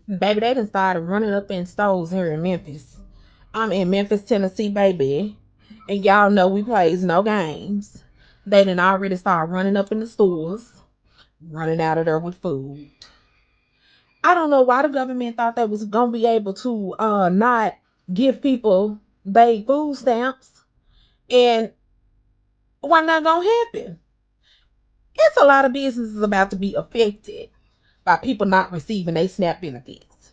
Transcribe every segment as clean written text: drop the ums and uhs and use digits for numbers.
Baby, they done started running up in stores here in Memphis. I'm in Memphis, Tennessee, baby. And y'all know we plays no games. They done already started running up in the stores, running out of there with food. I don't know why the government thought they was gonna be able to not give people they food stamps, and why not gonna happen? It's a lot of businesses about to be affected by people not receiving their SNAP benefits.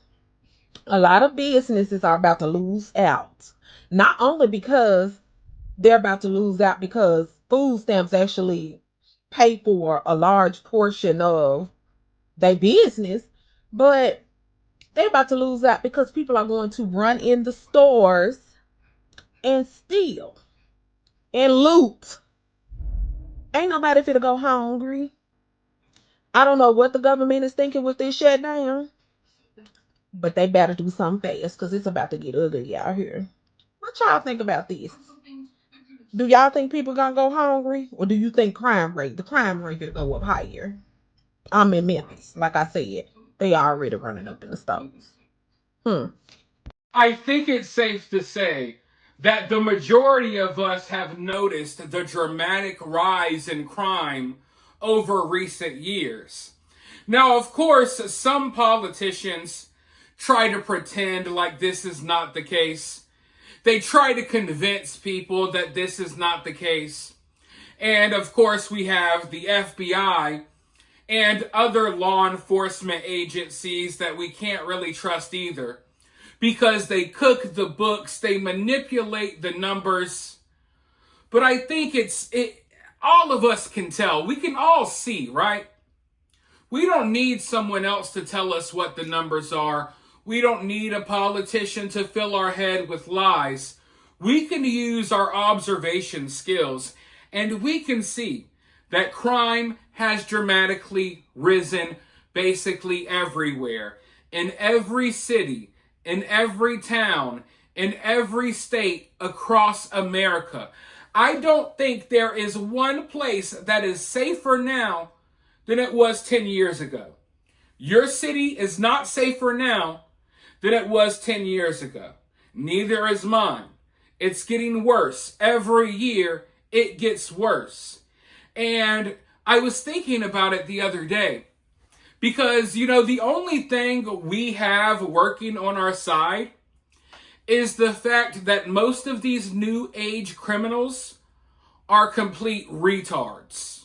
A lot of businesses are about to lose out. Not only because they're about to lose out because food stamps actually pay for a large portion of their business, but they're about to lose out because people are going to run in the stores and steal and loot. Ain't nobody finna go hungry. I don't know what the government is thinking with this shutdown, but they better do something fast because it's about to get ugly out here. What y'all think about this? Do y'all think people gonna go hungry, or do you think the crime rate gonna go up higher? I'm in Memphis, like I said, they already running up in the stores. Hmm. I think it's safe to say that the majority of us have noticed the dramatic rise in crime over recent years. Now, of course, some politicians try to pretend like this is not the case. They try to convince people that this is not the case. And of course, we have the FBI and other law enforcement agencies that we can't really trust either because they cook the books, they manipulate the numbers. But I think all of us can tell. We can all see, right? We don't need someone else to tell us what the numbers are. We don't need a politician to fill our head with lies. We can use our observation skills and we can see that crime has dramatically risen basically everywhere. In every city, in every town, in every state across America. I don't think there is one place that is safer now than it was 10 years ago. Your city is not safer now than it was 10 years ago. Neither is mine. It's getting worse. Every year, it gets worse. And I was thinking about it the other day because, the only thing we have working on our side is the fact that most of these new age criminals are complete retards.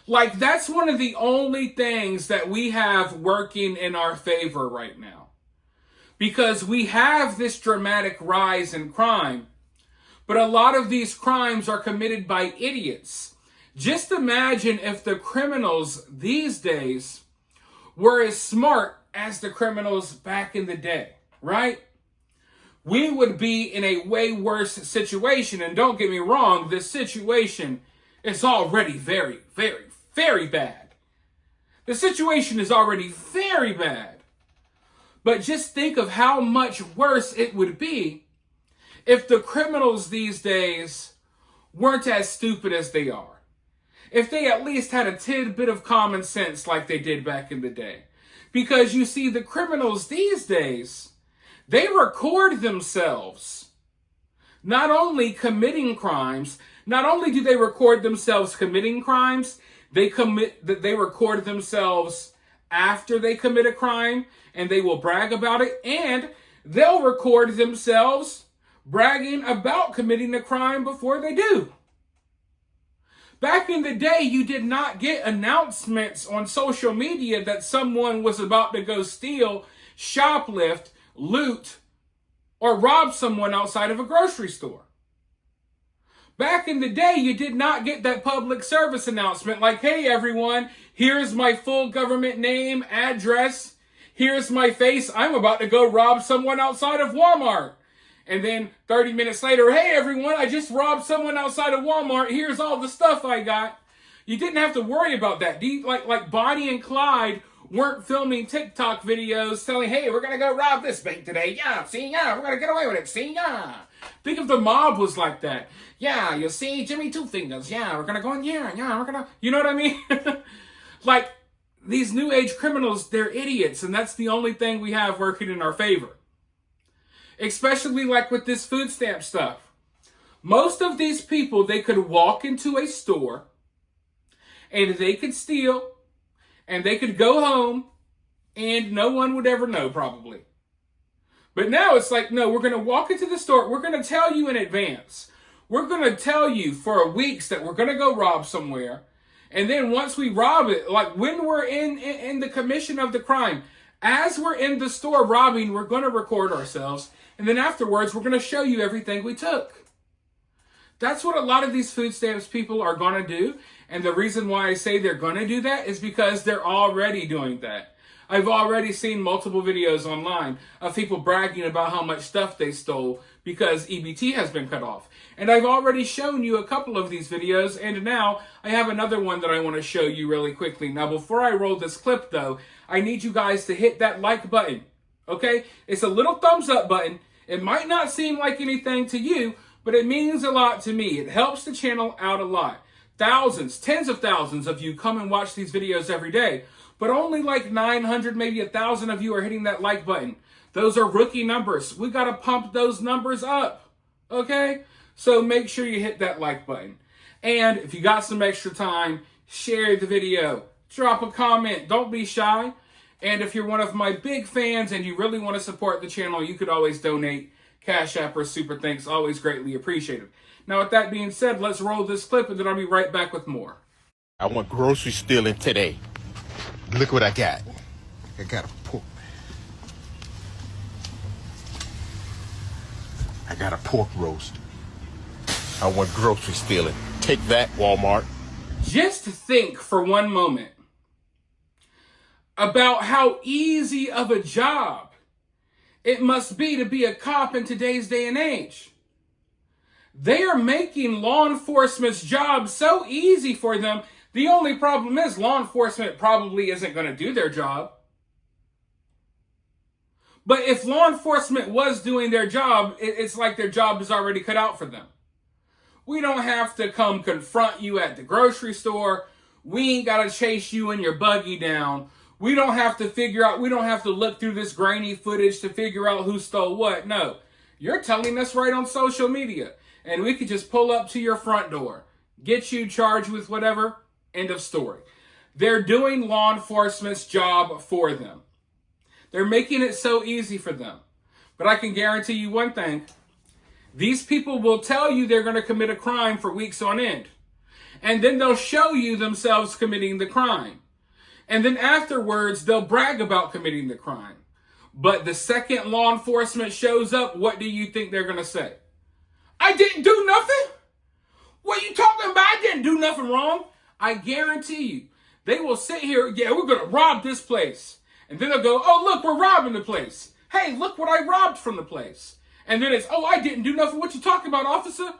Like, that's one of the only things that we have working in our favor right now. Because we have this dramatic rise in crime, but a lot of these crimes are committed by idiots. Just imagine if the criminals these days were as smart as the criminals back in the day, right? We would be in a way worse situation. And don't get me wrong, this situation is already very, very, very bad. The situation is already very bad. But just think of how much worse it would be if the criminals these days weren't as stupid as they are. If they at least had a tidbit of common sense like they did back in the day. Because you see, the criminals these days, they record themselves not only committing crimes, not only do they record themselves committing crimes, they record themselves after they commit a crime and they will brag about it, and they'll record themselves bragging about committing the crime before they do. Back in the day, you did not get announcements on social media that someone was about to go steal, shoplift, loot, or rob someone outside of a grocery store. Back in the day, you did not get that public service announcement like, hey everyone, here's my full government name, address, here's my face, I'm about to go rob someone outside of Walmart. And then 30 minutes later, hey everyone, I just robbed someone outside of Walmart, here's all the stuff I got. You didn't have to worry about that. Like Bonnie and Clyde weren't filming TikTok videos telling, hey, we're going to go rob this bank today. Yeah, see, yeah, we're going to get away with it. See, yeah. Think if the mob was like that. Yeah, you see, Jimmy Two Fingers. Yeah, we're going to go in here. Yeah, we're going to, you know what I mean? Like, these new age criminals, they're idiots, and that's the only thing we have working in our favor. Especially like with this food stamp stuff. Most of these people, they could walk into a store and they could steal and they could go home and no one would ever know probably. But now it's like, no, we're going to walk into the store. We're going to tell you in advance. We're going to tell you for weeks that we're going to go rob somewhere. And then once we rob it, like when we're in the commission of the crime, as we're in the store robbing, we're going to record ourselves. And then afterwards, we're going to show you everything we took. That's what a lot of these food stamps people are going to do. And the reason why I say they're going to do that is because they're already doing that. I've already seen multiple videos online of people bragging about how much stuff they stole because EBT has been cut off. And I've already shown you a couple of these videos, and now I have another one that I want to show you really quickly. Now, before I roll this clip, though, I need you guys to hit that like button, okay? It's a little thumbs up button. It might not seem like anything to you, but it means a lot to me. It helps the channel out a lot. Thousands, tens of thousands of you come and watch these videos every day, but only like 900, maybe 1,000 of you are hitting that like button. Those are rookie numbers. We got to pump those numbers up, okay? So make sure you hit that like button. And if you got some extra time, share the video. Drop a comment. Don't be shy. And if you're one of my big fans and you really want to support the channel, you could always donate. Cash App or Super Thanks, always greatly appreciated. Now, with that being said, let's roll this clip and then I'll be right back with more. I went grocery stealing today. Look what I got. I got a pork. I got a pork roast. I went grocery stealing. Take that, Walmart. Just think for one moment about how easy of a job it must be to be a cop in today's day and age. They are making law enforcement's job so easy for them. The only problem is law enforcement probably isn't going to do their job. But if law enforcement was doing their job, it's like their job is already cut out for them. We don't have to come confront you at the grocery store. We ain't got to chase you and your buggy down. We don't have to look through this grainy footage to figure out who stole what. No, you're telling us right on social media. And we could just pull up to your front door, get you charged with whatever, end of story. They're doing law enforcement's job for them. They're making it so easy for them. But I can guarantee you one thing. These people will tell you they're going to commit a crime for weeks on end. And then they'll show you themselves committing the crime. And then afterwards, they'll brag about committing the crime. But the second law enforcement shows up, what do you think they're going to say? I didn't do nothing? What are you talking about? I didn't do nothing wrong. I guarantee you, they will sit here, yeah, we're going to rob this place. And then they'll go, oh, look, we're robbing the place. Hey, look what I robbed from the place. And then it's, oh, I didn't do nothing. What you talking about, officer?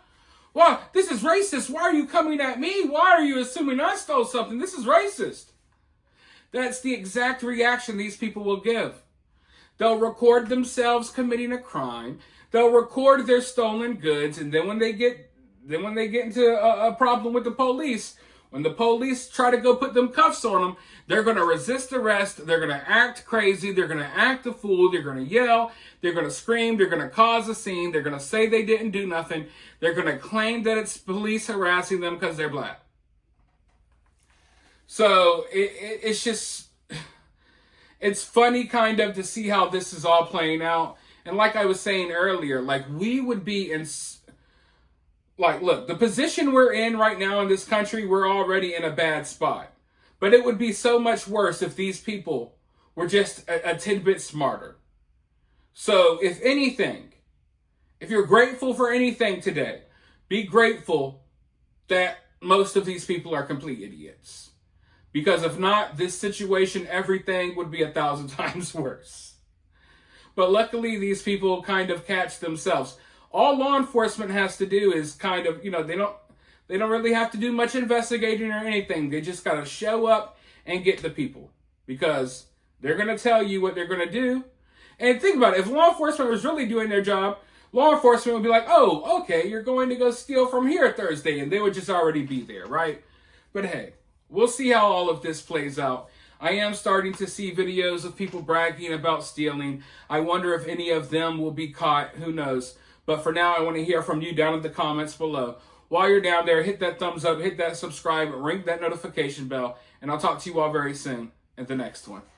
Well, this is racist. Why are you coming at me? Why are you assuming I stole something? This is racist. That's the exact reaction these people will give. They'll record themselves committing a crime. They'll record their stolen goods, and then when they get into a problem with the police, when the police try to go put them cuffs on them, they're going to resist arrest. They're going to act crazy. They're going to act a fool. They're going to yell. They're going to scream. They're going to cause a scene. They're going to say they didn't do nothing. They're going to claim that it's police harassing them because they're black. So it's just, it's funny kind of to see how this is all playing out. And like I was saying earlier, like we would be in, like, look, the position we're in right now in this country, we're already in a bad spot. But it would be so much worse if these people were just a tidbit smarter. So if anything, if you're grateful for anything today, be grateful that most of these people are complete idiots. Because if not, this situation, everything would be 1,000 times worse. But luckily, these people kind of catch themselves. All law enforcement has to do is kind of, they don't really have to do much investigating or anything. They just got to show up and get the people. Because they're going to tell you what they're going to do. And think about it. If law enforcement was really doing their job, law enforcement would be like, oh, okay, you're going to go steal from here Thursday. And they would just already be there, right? But hey, we'll see how all of this plays out. I am starting to see videos of people bragging about stealing. I wonder if any of them will be caught. Who knows? But for now, I want to hear from you down in the comments below. While you're down there, hit that thumbs up, hit that subscribe, ring that notification bell, and I'll talk to you all very soon in the next one.